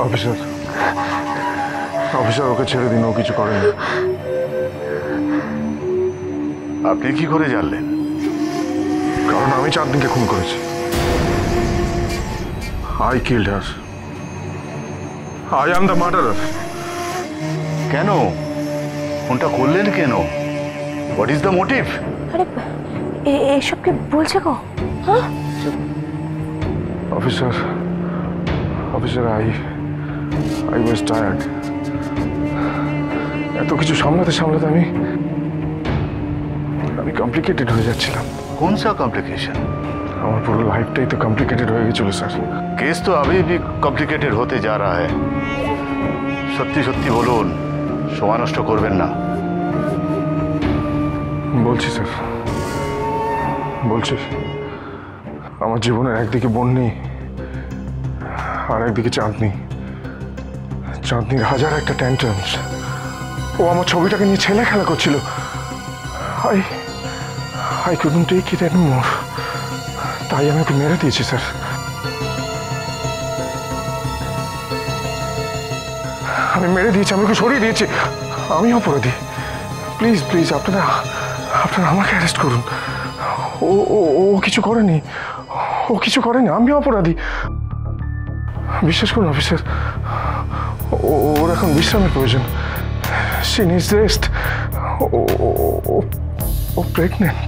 Officer officer ওকে ছেড়ে দিন, ও কিছু করেনি। আপনি কি করে জানলেন? কারণ আমি চাঁদনিকে খুন করেছি। I killed her. I am the murderer. কেন খুনটা করলেন কেন? What is the motive? আরে এসব কি বলছে গো? হ্যাঁ officer officer I was tired. এত কিছু সামলাতে সামলাতে আমি কমপ্লিকেটেড হয়ে যাচ্ছিলাম। कौन सा कॉम्प्लिकेशन? আমার পুরো লাইফটাই তো কমপ্লিকেটেড হয়ে গেছিল স্যার। केस तो अभी भी कॉम्प्लिकेटेड होते जा रहा है। সত্যি সত্যি বলুন, সময় নষ্ট করবেন না। বলছি স্যার, বলছি আমার জীবনের একদিকে বন্যি আর একদিকে চাঁদনি। চাঁদনির হাজার একটা ট্যান্ট্রামস। ও আমার ছবিটাকে নিয়ে ছেলে খেলা করছিল। I couldn't take it anymore. তাই আমি ওকে মেরে দিয়েছি স্যার। আমি মেরে দিয়েছি, আমি ওকে সরিয়ে দিয়েছি। আমি অপরাধী। প্লিজ প্লিজ আপনারা আমাকে অ্যারেস্ট করুন। ও কিছু করেনি, ও কিছু করেনি, আমি অপরাধী। বিশ্বাস করুন অফিসার, ওর এখন বিশ্রামের প্রয়োজন। She needs rest. ও প্রেগনেন্ট।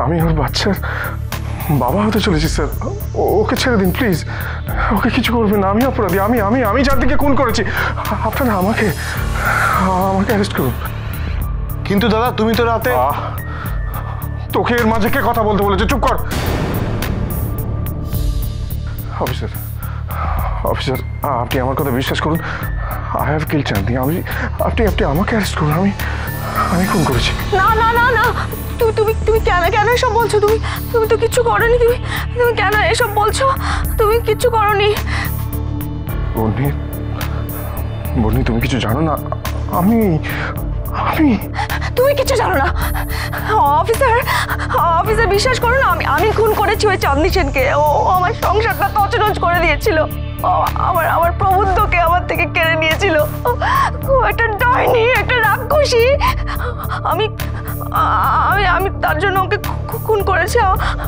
আমি ওর বাচ্চার বাবা হতে চলেছি স্যার। ওকে ছেড়ে দিন প্লিজ, ওকে কিছু করবেন না। আমি অপরাধী, আমি চাঁদনিকে খুন করেছি। আপনারা আমাকে অ্যারেস্ট করুন। কিন্তু দাদা তুমি তো রাতে। তোকে এর মাঝে কে কথা বলতে বলেছে? চুপ কর। অফিসার আপনি আমার কথা বিশ্বাস করুন। I have killed চাঁদনি। আপনি আমাকে অ্যারেস্ট করুন। আমি খুন করেছি। না না না না, তুমি কেন এসব বলছো? তুমি তো কিচ্ছু করোনি। তুমি কেন এসব বলছো? তুমি কিচ্ছু করোনি। বন্নি তুমি কিছু জানো না। আমি তুমি কিছু জানো না অফিসার বিশ্বাস করো না, আমি খুন করেছি ওই চাঁদনি সেনকে। ও আমার সংসারটা তছনছ করে দিয়েছিল। আমার প্রবুদ্ধকে আমার থেকে কেড়ে নিয়েছিল। একটা ডাইনি, একটা রাক্ষসী। আমি তার জন্য ওকে খুন করেছি,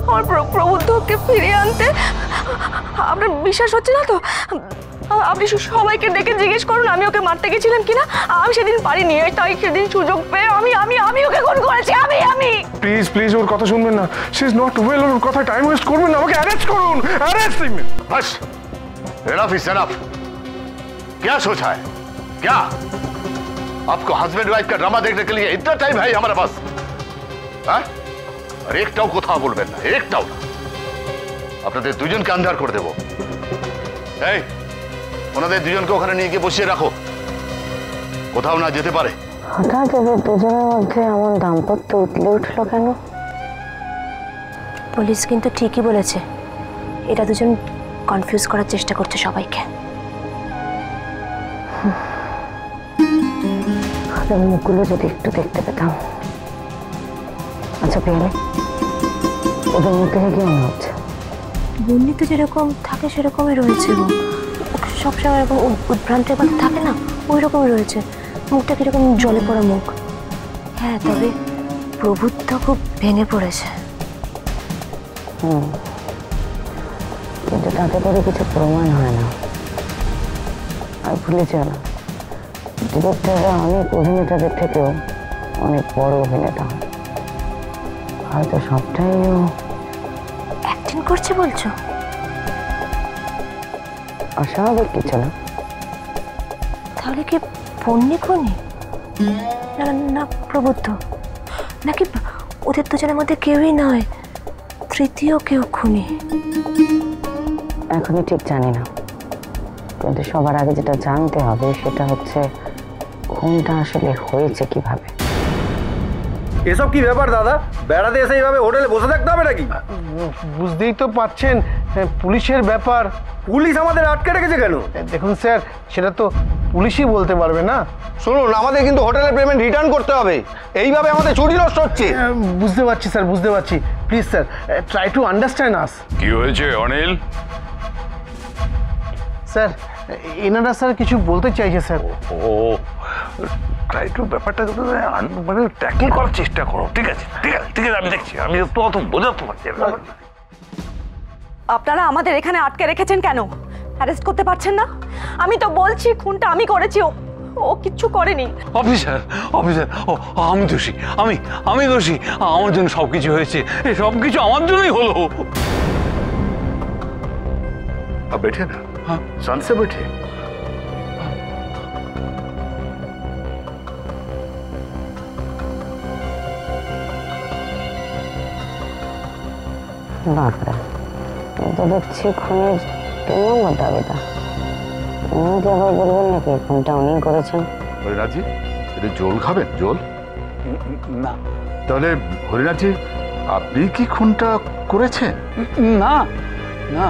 আমার প্রবুদ্ধকে ফিরিয়ে আনতে। আপনার বিশ্বাস হচ্ছে না তো? আপনি সবাইকে ডেকে জিজ্ঞেস করুন আমি ওকে মারতে গেছিলাম কিনা। আমি সেদিন পারিনি, তাই সেদিন সুযোগ পেয়ে আমি ওকে খুন করেছি। আমি প্লিজ ওর কথা শুনবেন না। She is not well. ওর কথা টাইম ওয়েস্ট করবেন না। আমাকে অ্যারেস্ট করুন। Arrest him. बस एनफ इज एनफ। क्या सोचा है? क्या आपको हस्बैंड वाइफ का ड्रामा देखने के लिए इतना टाइम है हमारे पास? और एकटाও কথা বলবেন না, একটাও না। আপনাদের দুজনকে আন্ধার করে দেব। এই ওনাদের দুজনকে ওখানে নিয়ে গিয়ে বসিয়ে রাখো, কোথাও না যেতে পারে। হঠাৎ এদের দুজনের মধ্যে এমন দাম্পত্য উঠলো কেন? পুলিশ কিন্তু ঠিকই বলেছে, এটা দুজন কনফিউজ করার চেষ্টা করছে সবাইকে। ওদের মুখগুলো যদি একটু দেখতে পেতাম। আচ্ছা পেলে ওদের মধ্যে কি মনে হচ্ছে? বন্যি তো যেরকম থাকে সেরকমই রয়েছে। সবসময় এরকম উদ্ভ্রান্তের কথা থাকে না, ওই রকমই রয়েছে। মুখটা কিরকম জলে পড়া মুখ। হ্যাঁ, তবে প্রভুত্ব খুব ভেঙে পড়েছে। কিন্তু তাতে করে কিছু প্রমাণ হয় না। আর ভুলে যেও না, ডিরেক্টররা অনেক অভিনেতাদের থেকেও অনেক বড় অভিনেতা হয়। হয়তো সবটাই অ্যাক্টিং করছে বলছো? অস্বাভাবিক কিছু না। তাহলে কি বন্যি খুনি? না প্রবুদ্ধ, নাকি ওদের দুজনের মধ্যে কেউই নয়, তৃতীয় কেউ খুনি? এখনই ঠিক জানি না, কিন্তু সবার আগে যেটা জানতে হবে সেটা হচ্ছে খুনটা আসলে হয়েছে কিভাবে। এসব কি ব্যাপার দাদা? বেড়াতে এসে এইভাবে হোটেলে বসে থাকতে হবে নাকি? বুঝতেই তো পাচ্ছেন পুলিশের ব্যাপার। পুলিশ আমাদের আটকে রেখেছে কেন? দেখুন স্যার, সেটা তো পুলিশই বলতে পারবে না। শুনুন, আমাদের কিন্তু হোটেলের পেমেন্ট রিটার্ন করতে হবে। এইভাবে আমাদের ছুটি নষ্ট হচ্ছে। বুঝতে পারছি স্যার, বুঝতে পারছি। Please sir, try to understand us. কি হয়েছে অনিল? স্যার এনারা স্যার কিছু বলতে চাইছে স্যার। ও তাই একটু ব্যাপারটা মানে ট্যাকল করার চেষ্টা করো। ঠিক আছে ঠিক আছে ঠিক আছে, আমি দেখছি, আমি তো অত বোঝাতে পারছি না। আপনারা আমাদের এখানে আটকে রেখেছেন কেন? অ্যারেস্ট করতে পারছেন না? আমি তো বলছি খুনটা আমি করেছি, ও কিচ্ছু করেনি। অফিসার অফিসার, ও আমি দোষী, আমি দোষী, আমার জন্য সবকিছু হয়েছে, এই সবকিছু আমার জন্যই হলো। अब बैठे ना, हाँ शांत से बैठे। বাপরে, তো দেখছি খুনের 3 নম্বর দাবিটা। উনি কি আবার বলবেন নাকি খুনটা উনি করেছেন? হরিনাথজি, এটা জল খাবেন? জল না তাহলে হরিনাথজি, আপনি কি খুনটা করেছেন? না না,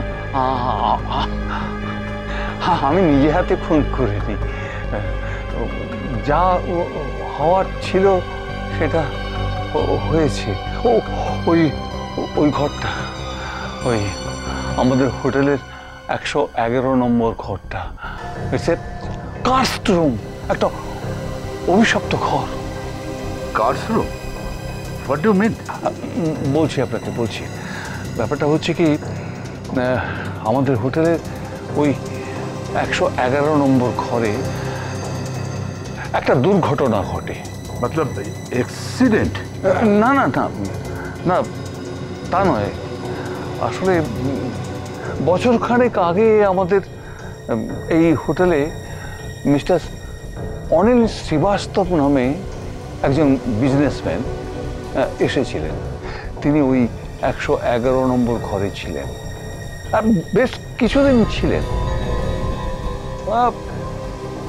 আমি নিজে হাতে খুন করিনি। যা হওয়ার ছিল সেটা হয়েছে। ওই ওই ঘরটা, ওই আমাদের হোটেলের 111 নম্বর ঘরটা, কাস্ট রুম, একটা অভিশপ্ত ঘর। Curse room? What do mean? বলছি আপনাকে, বলছি। ব্যাপারটা হচ্ছে কি, আমাদের হোটেলের ওই 111 নম্বর ঘরে একটা দুর্ঘটনা ঘটে। मतलब एक्सीडेंट? না না না না, তা নয়। আসলে বছর খানেক আগে আমাদের এই হোটেলে মিস্টার অনিল শ্রীবাস্তব নামে একজন বিজনেসম্যান এসেছিলেন। তিনি ওই 111 নম্বর ঘরে ছিলেন, বেশ কিছুদিন ছিলেন,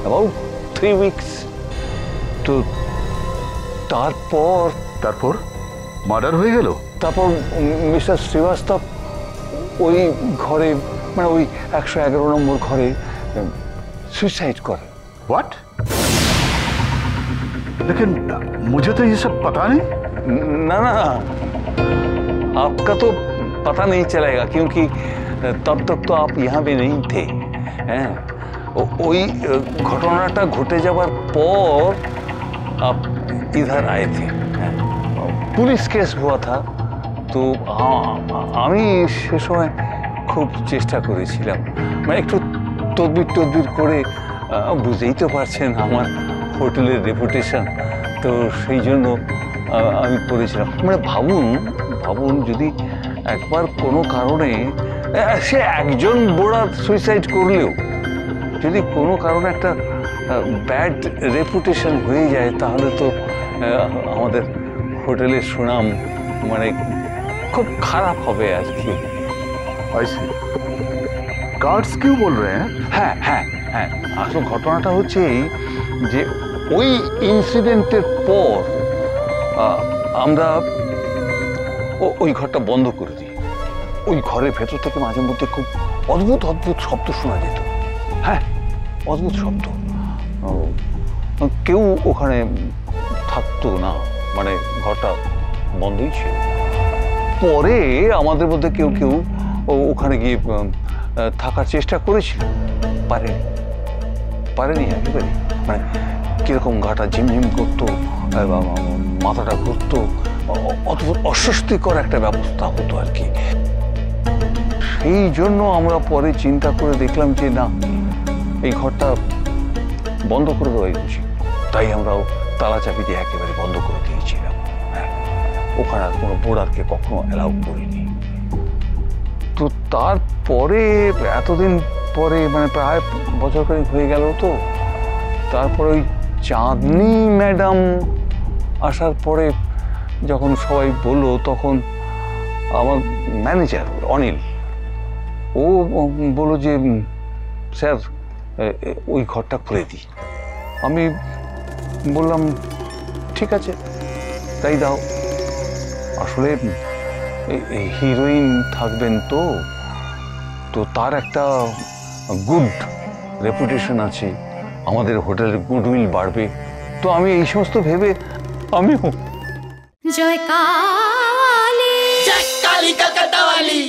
অ্যাবাউট 3 উইকস। তো তারপর মার্ডার হয়ে গেল? তারপর মিস্টার শ্রীবাস্তব ওই ঘরে, মানে ওই 111 নম্বর ঘরে सुसाइड कर। व्हाट? लेकिन मुझे तो ये सब पता नहीं। ना ना, आपका तो पता नहीं चलेगा क्योंकि तब तक तो आप यहाँ भी नहीं थे। ওই ঘটনাটা ঘটে যাবার পর आप इधर आए थे, पुलिस केस हुआ था। তো আমি সে সময় খুব চেষ্টা করেছিলাম, মানে একটু তদবির করে, বুঝতেই তো পারছেন আমার হোটেলের রেপুটেশন, তো সেই জন্য আমি করেছিলাম। মানে ভাবুন যদি একবার কোনো কারণে, সে একজন বোড়া সুইসাইড করলেও যদি কোনো কারণে একটা ব্যাড রেপুটেশন হয়ে যায়, তাহলে তো আমাদের হোটেলের সুনাম মানে খুব খারাপ হবে আর কি। ऐसे कार्ड्स क्यों बोल रहे हैं? হ্যাঁ হ্যাঁ হ্যাঁ, আসল ঘটনাটা হচ্ছে এই যে ওই ইনসিডেন্টের পর আমরা ওই ঘরটা বন্ধ করে দিই। ওই ঘরের ভেতর থেকে মাঝে মধ্যে খুব অদ্ভুত শব্দ শোনা যেত। হ্যাঁ, অদ্ভুত শব্দ। কেউ ওখানে থাকতো না, মানে ঘরটা বন্ধই ছিল। পরে আমাদের মধ্যে কেউ ওখানে গিয়ে থাকার চেষ্টা করেছিল, পারেনি একেবারে। মানে কিরকম গাটা ঝিমঝিম করতো, মাথাটা ঘুরতো, অদ্ভুত অস্বস্তিকর একটা ব্যবস্থা হতো আর কি। সেই জন্য আমরা পরে চিন্তা করে দেখলাম যে না, এই ঘরটা বন্ধ করে দেওয়াই উচিত। তাই আমরাও তালা চাবি দিয়ে একেবারে বন্ধ করে দিয়েছিলাম। ওখানে আর কোনো বোর্ডারকে কখনো অ্যালাউ করিনি। তো তারপরে এতদিন পরে, মানে প্রায় বছর খানেক হয়ে গেল, তো তারপরে ওই চাঁদনি ম্যাডাম আসার পরে যখন সবাই বললো, তখন আমার ম্যানেজার অনিল ও বললো যে স্যার ওই ঘরটা খুলে দিই। আমি বললাম ঠিক আছে, তাই দাও। আসলে হিরোইন থাকবেন তো তার একটা গুড রেপুটেশন আছে, আমাদের হোটেলের গুডউইল বাড়বে। তো আমি এই সমস্ত ভেবে আমিও জয় কালী, জয় কালী কলকাতা वाली।